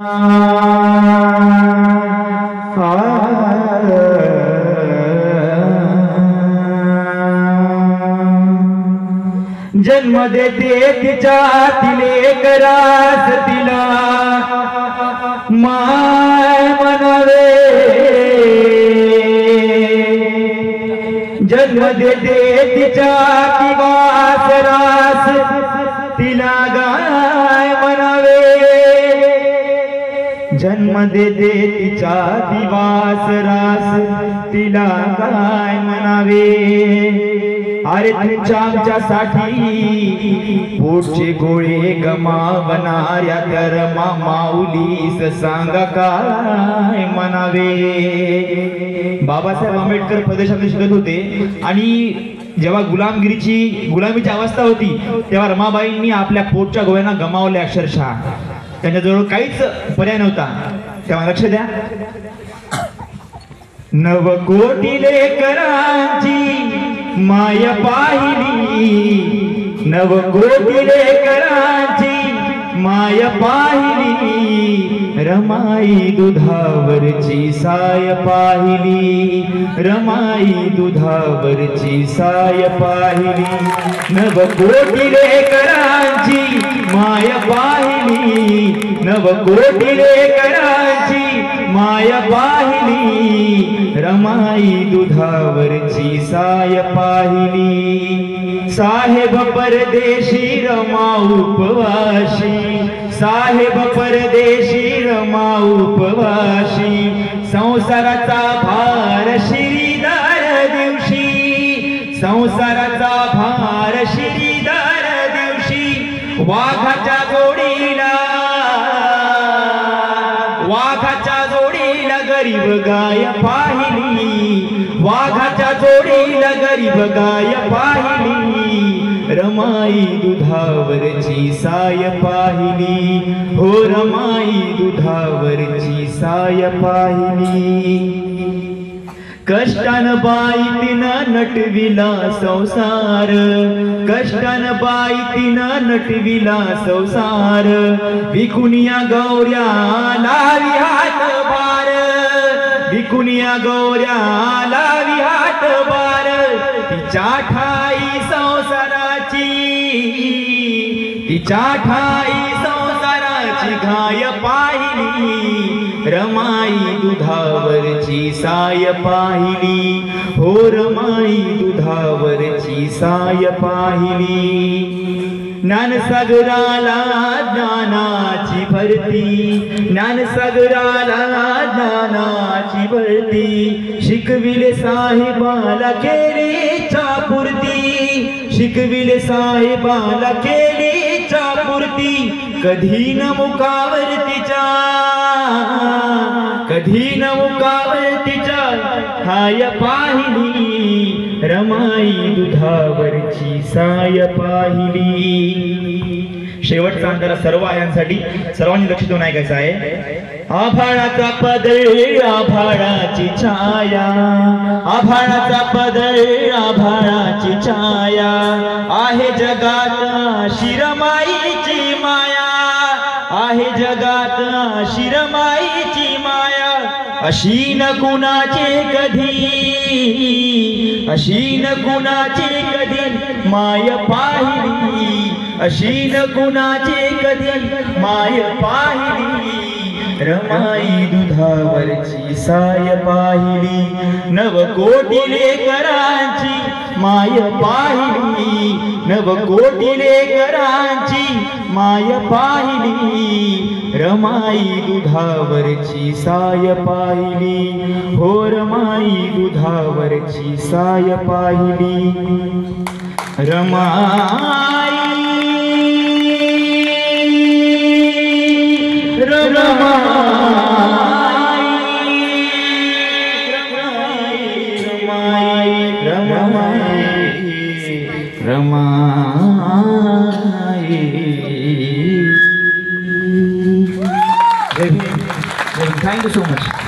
जन्म देते तिच्या लेकरास तिला माय म्हणावे, जन्म देते तिच्या वासरास तिला गाय म्हणावे, जन्म देते तिच्या वासरास तिला गाय म्हणावे। अरे तुमच्या आमच्यासाठी पोटचे गोळे गमावणाऱ्या तर माऊलीस सांगा काय म्हणावे। बाबासाहेब आंबेडकर प्रदेशात शिकत होते आणि जेव्हा गुलामीची अवस्था होती तेव्हा रमाबाईंनी आपल्या पोटच्या गोळ्यांना गमावले अक्षरशः, त्यांच्याजवळ काहीच पर्याय नव्हता। तेव्हा लक्ष द्या, 9 कोटी लेकरांची माय पाहिली, 9 कोटी लेकरांची माय पाहिली, रमाई दुधावरची साय पाहिली, रमाई दुधावरची साय पाहिली, 9 कोटी लेकरांची माय पाहिली, 9 कोटी लेकरांची माय पाहिली, रमाई दुधावरची साय पाहिली। साहेब परदेशी रमा उपवाशी, साहेब परदेशी रमा उपवाशी, संसाराचा भार शिरीदार दिवशी, संसाराचा भार शिरीदार दिवशी, वाघाच्या जोडीला, वाघाच्या जोडीला गरीब गाय पाहिली, वाघाच्या जोडीला गरीब गाय पाहिली, रमाई दुधावरची साय पाहिली, हो रमाई दुधावरची साय पाहिली। कष्टान बाई तिनं नटविला संसार, कष्टान बाई तिनं नटविला संसार, विकुनिया गौऱ्या लावी हातभार, विकुनिया गौऱ्या लावी हातभार, तिच्या ठाई संसाराची, तिच्या ठाई संसाराची घाय पाहिली, रमाई दुधावरची साय पाहिली, हो रमाई दुधावरची साय पाहिली। ज्ञानसागराला ज्ञानाची भरती, ज्ञानसागराला ज्ञानाची भरती, शिकविले साहेबाला केली चापुर्ती, शिकविले साहेबाला केली चापुर्ती, कधी न मुकावर तिच्या, कधी न मुकावर तिच्या हाय पाहिली, रमाई दुधावरची साय पाहिली। शेवटचा अंधारा सर्व आयांसाठी सर्वांनी लक्ष देऊन ऐकायचं आहे। आभाळाचा पदर आभाळाची छाया, आभाळाचा पदर आभाळाची छाया, आहे जगात शिरमाईची माया, आहे जगात शिरमाईची माया, अशी न कुणाची कधी, अशी न कुणाची कधी माय पाहिली, अशी न कुणाची कधी माय पाहिली, रमाई दुधावरची साय पाहिली, 9 कोटी लेकरांची माय पाहिली, 9 कोटी लेकरांची माय पाहिली, रमाई दुधावरची साय पाहिली, हो रमाई दुधावरची साय पाहिली, Ramai Thank you so much.